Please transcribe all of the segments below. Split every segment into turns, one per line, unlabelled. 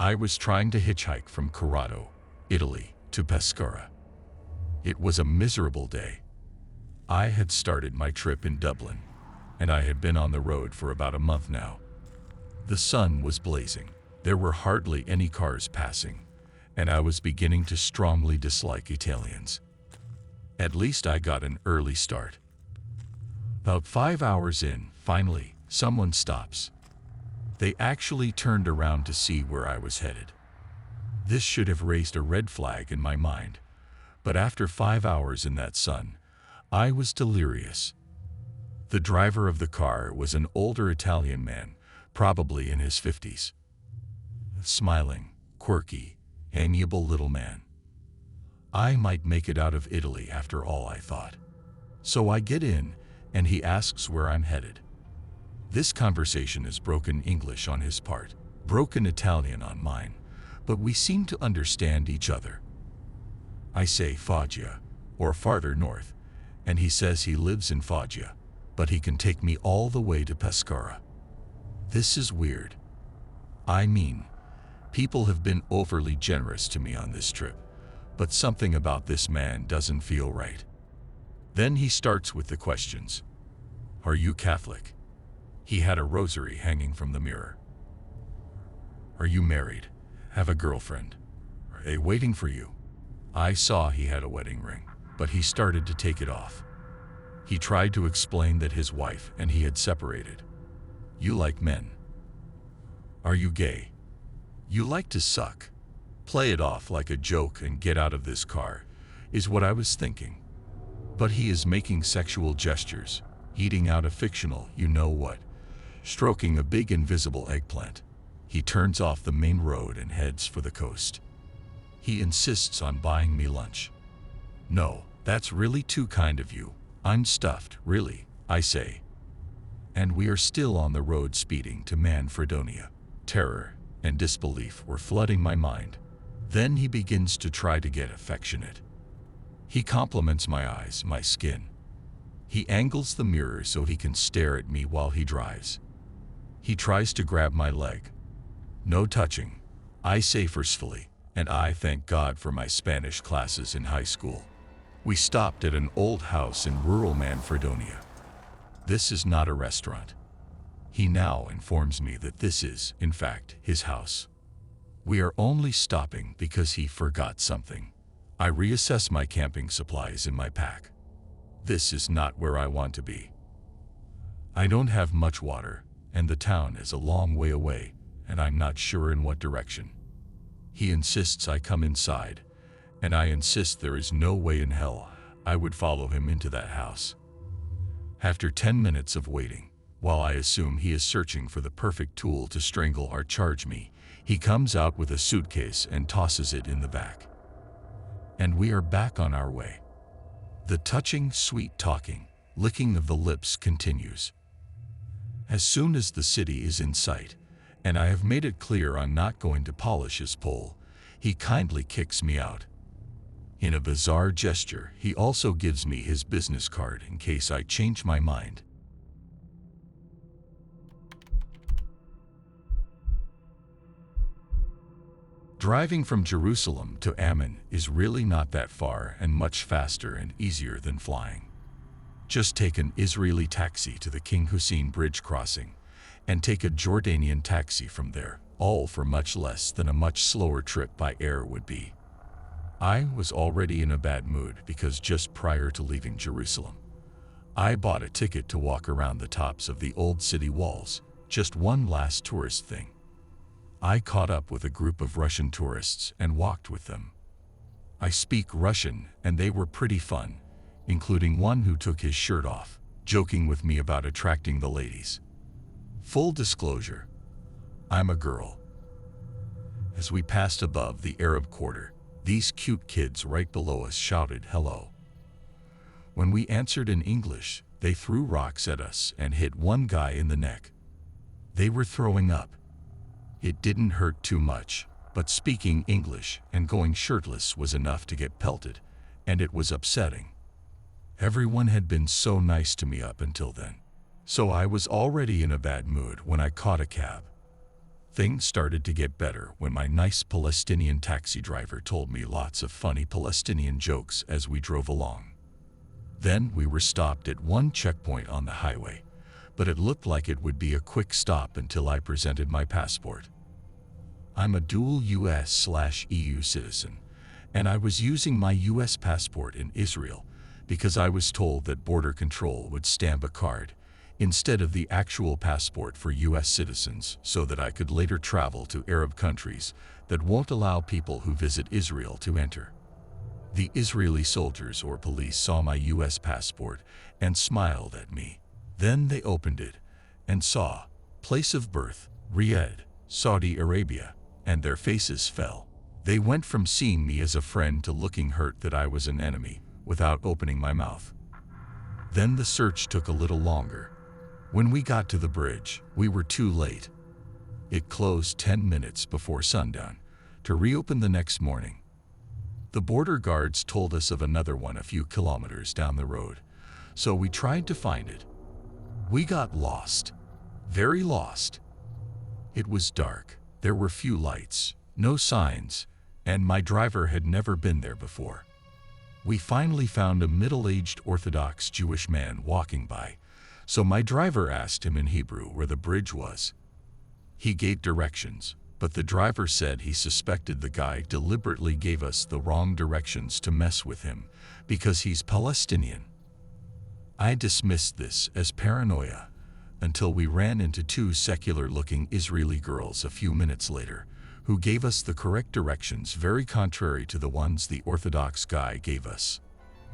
I was trying to hitchhike from Corrado, Italy, to Pescara. It was a miserable day. I had started my trip in Dublin, and I had been on the road for about a month now. The sun was blazing. There were hardly any cars passing, and I was beginning to strongly dislike Italians. At least I got an early start. About 5 hours in, finally, someone stops. They actually turned around to see where I was headed. This should have raised a red flag in my mind, but after 5 hours in that sun, I was delirious. The driver of the car was an older Italian man, probably in his 50s. A smiling, quirky, amiable little man. I might make it out of Italy after all, I thought. So I get in, and he asks where I'm headed. This conversation is broken English on his part, broken Italian on mine, but we seem to understand each other. I say Foggia, or farther north, and he says he lives in Foggia, but he can take me all the way to Pescara. This is weird. I mean, people have been overly generous to me on this trip, but something about this man doesn't feel right. Then he starts with the questions. Are you Catholic? He had a rosary hanging from the mirror. Are you married? Have a girlfriend? Are they waiting for you? I saw he had a wedding ring, but he started to take it off. He tried to explain that his wife and he had separated. You like men? Are you gay? You like to suck? Play it off like a joke and get out of this car, is what I was thinking. But he is making sexual gestures, eating out a fictional you-know-what, stroking a big invisible eggplant. He turns off the main road and heads for the coast. He insists on buying me lunch. No, that's really too kind of you. I'm stuffed, really, I say. And we are still on the road speeding to Manfredonia. Terror and disbelief were flooding my mind. Then he begins to try to get affectionate. He compliments my eyes, my skin. He angles the mirror so he can stare at me while he drives. He tries to grab my leg. No touching, I say forcefully, and I thank God for my Spanish classes in high school. We stopped at an old house in rural Manfredonia. This is not a restaurant. He now informs me that this is, in fact, his house. We are only stopping because he forgot something. I reassess my camping supplies in my pack. This is not where I want to be. I don't have much water, and the town is a long way away, and I'm not sure in what direction. He insists I come inside, and I insist there is no way in hell I would follow him into that house. After 10 minutes of waiting, while I assume he is searching for the perfect tool to strangle or charge me, he comes out with a suitcase and tosses it in the back. And we are back on our way. The touching, sweet talking, licking of the lips continues. As soon as the city is in sight, and I have made it clear I'm not going to polish his pole, he kindly kicks me out. In a bizarre gesture, he also gives me his business card in case I change my mind. Driving from Jerusalem to Amman is really not that far and much faster and easier than flying. Just take an Israeli taxi to the King Hussein Bridge crossing and take a Jordanian taxi from there, all for much less than a much slower trip by air would be. I was already in a bad mood because just prior to leaving Jerusalem, I bought a ticket to walk around the tops of the old city walls, just one last tourist thing. I caught up with a group of Russian tourists and walked with them. I speak Russian and they were pretty fun, including one who took his shirt off, joking with me about attracting the ladies. Full disclosure, I'm a girl. As we passed above the Arab quarter, these cute kids right below us shouted hello. When we answered in English, they threw rocks at us and hit one guy in the neck. They were throwing up. It didn't hurt too much, but speaking English and going shirtless was enough to get pelted, and it was upsetting. Everyone had been so nice to me up until then, so I was already in a bad mood when I caught a cab. Things started to get better when my nice Palestinian taxi driver told me lots of funny Palestinian jokes as we drove along. Then we were stopped at one checkpoint on the highway, but it looked like it would be a quick stop until I presented my passport. I'm a dual US/EU citizen, and I was using my US passport in Israel because I was told that border control would stamp a card instead of the actual passport for US citizens so that I could later travel to Arab countries that won't allow people who visit Israel to enter. The Israeli soldiers or police saw my US passport and smiled at me. Then they opened it and saw place of birth, Riyadh, Saudi Arabia, and their faces fell. They went from seeing me as a friend to looking hurt that I was an enemy without opening my mouth. Then the search took a little longer. When we got to the bridge, we were too late. It closed 10 minutes before sundown to reopen the next morning. The border guards told us of another one a few kilometers down the road, so we tried to find it. We got lost. Very lost. It was dark. There were few lights, no signs, and my driver had never been there before. We finally found a middle-aged Orthodox Jewish man walking by, so my driver asked him in Hebrew where the bridge was. He gave directions, but the driver said he suspected the guy deliberately gave us the wrong directions to mess with him because he's Palestinian. I dismissed this as paranoia until we ran into two secular-looking Israeli girls a few minutes later who gave us the correct directions, very contrary to the ones the Orthodox guy gave us.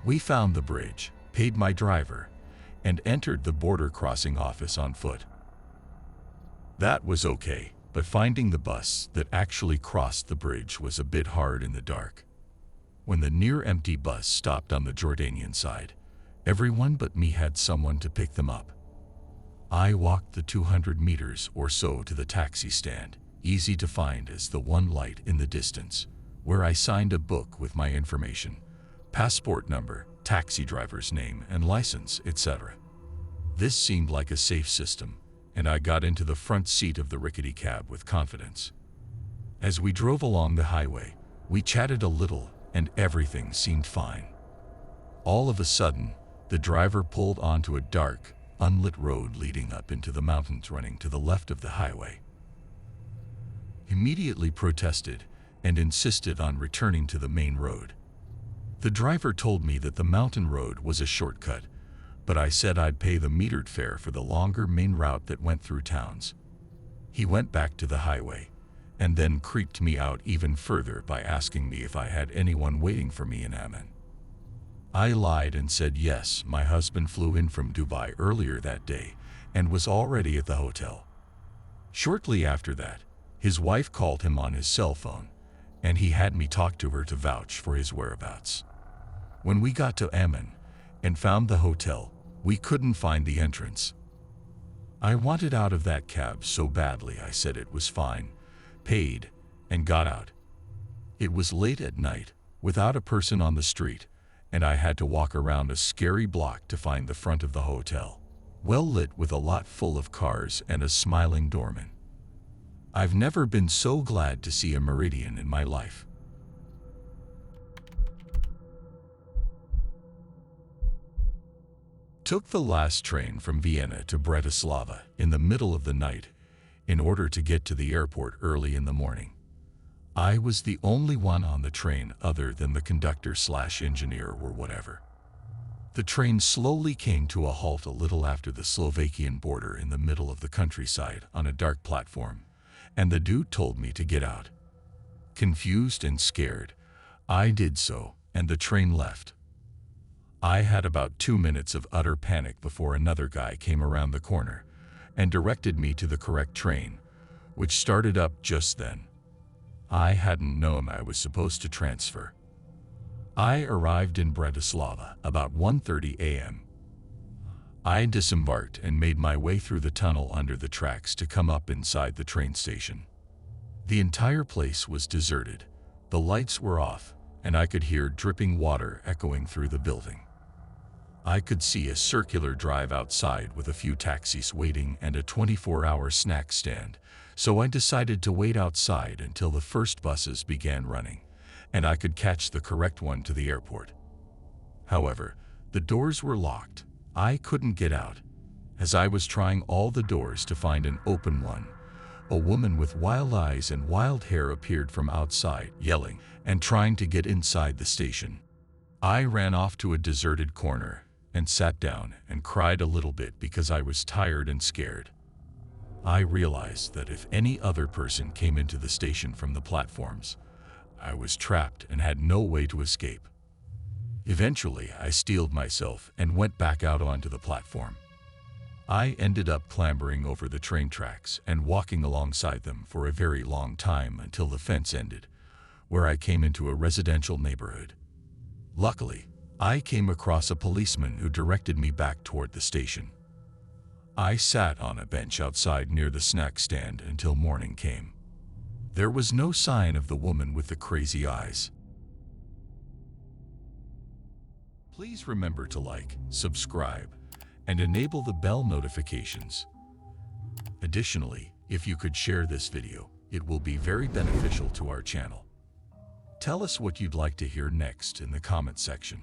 We found the bridge, paid my driver, and entered the border crossing office on foot. That was okay, but finding the bus that actually crossed the bridge was a bit hard in the dark. When the near-empty bus stopped on the Jordanian side, everyone but me had someone to pick them up. I walked the 200 meters or so to the taxi stand, easy to find as the one light in the distance, where I signed a book with my information, passport number, taxi driver's name and license, etc. This seemed like a safe system, and I got into the front seat of the rickety cab with confidence. As we drove along the highway, we chatted a little and everything seemed fine. All of a sudden, the driver pulled onto a dark, unlit road leading up into the mountains running to the left of the highway. Immediately protested and insisted on returning to the main road. The driver told me that the mountain road was a shortcut, but I said I'd pay the metered fare for the longer main route that went through towns. He went back to the highway and then creeped me out even further by asking me if I had anyone waiting for me in Amman. I lied and said yes, my husband flew in from Dubai earlier that day and was already at the hotel. Shortly after that, his wife called him on his cell phone, and he had me talk to her to vouch for his whereabouts. When we got to Amman and found the hotel, we couldn't find the entrance. I wanted out of that cab so badly I said it was fine, paid, and got out. It was late at night, without a person on the street, and I had to walk around a scary block to find the front of the hotel, well lit with a lot full of cars and a smiling doorman. I've never been so glad to see a meridian in my life. Took the last train from Vienna to Bratislava in the middle of the night in order to get to the airport early in the morning. I was the only one on the train other than the conductor/engineer or whatever. The train slowly came to a halt a little after the Slovakian border in the middle of the countryside on a dark platform, and the dude told me to get out. Confused and scared, I did so, and the train left. I had about 2 minutes of utter panic before another guy came around the corner and directed me to the correct train, which started up just then. I hadn't known I was supposed to transfer. I arrived in Bratislava about 1:30 a.m. I disembarked and made my way through the tunnel under the tracks to come up inside the train station. The entire place was deserted, the lights were off, and I could hear dripping water echoing through the building. I could see a circular drive outside with a few taxis waiting and a 24-hour snack stand, so I decided to wait outside until the first buses began running, and I could catch the correct one to the airport. However, the doors were locked. I couldn't get out. As I was trying all the doors to find an open one, a woman with wild eyes and wild hair appeared from outside, yelling and trying to get inside the station. I ran off to a deserted corner and sat down and cried a little bit because I was tired and scared. I realized that if any other person came into the station from the platforms, I was trapped and had no way to escape. Eventually, I steeled myself and went back out onto the platform. I ended up clambering over the train tracks and walking alongside them for a very long time until the fence ended, where I came into a residential neighborhood. Luckily, I came across a policeman who directed me back toward the station. I sat on a bench outside near the snack stand until morning came. There was no sign of the woman with the crazy eyes. Please remember to like, subscribe, and enable the bell notifications. Additionally, if you could share this video, it will be very beneficial to our channel. Tell us what you'd like to hear next in the comment section.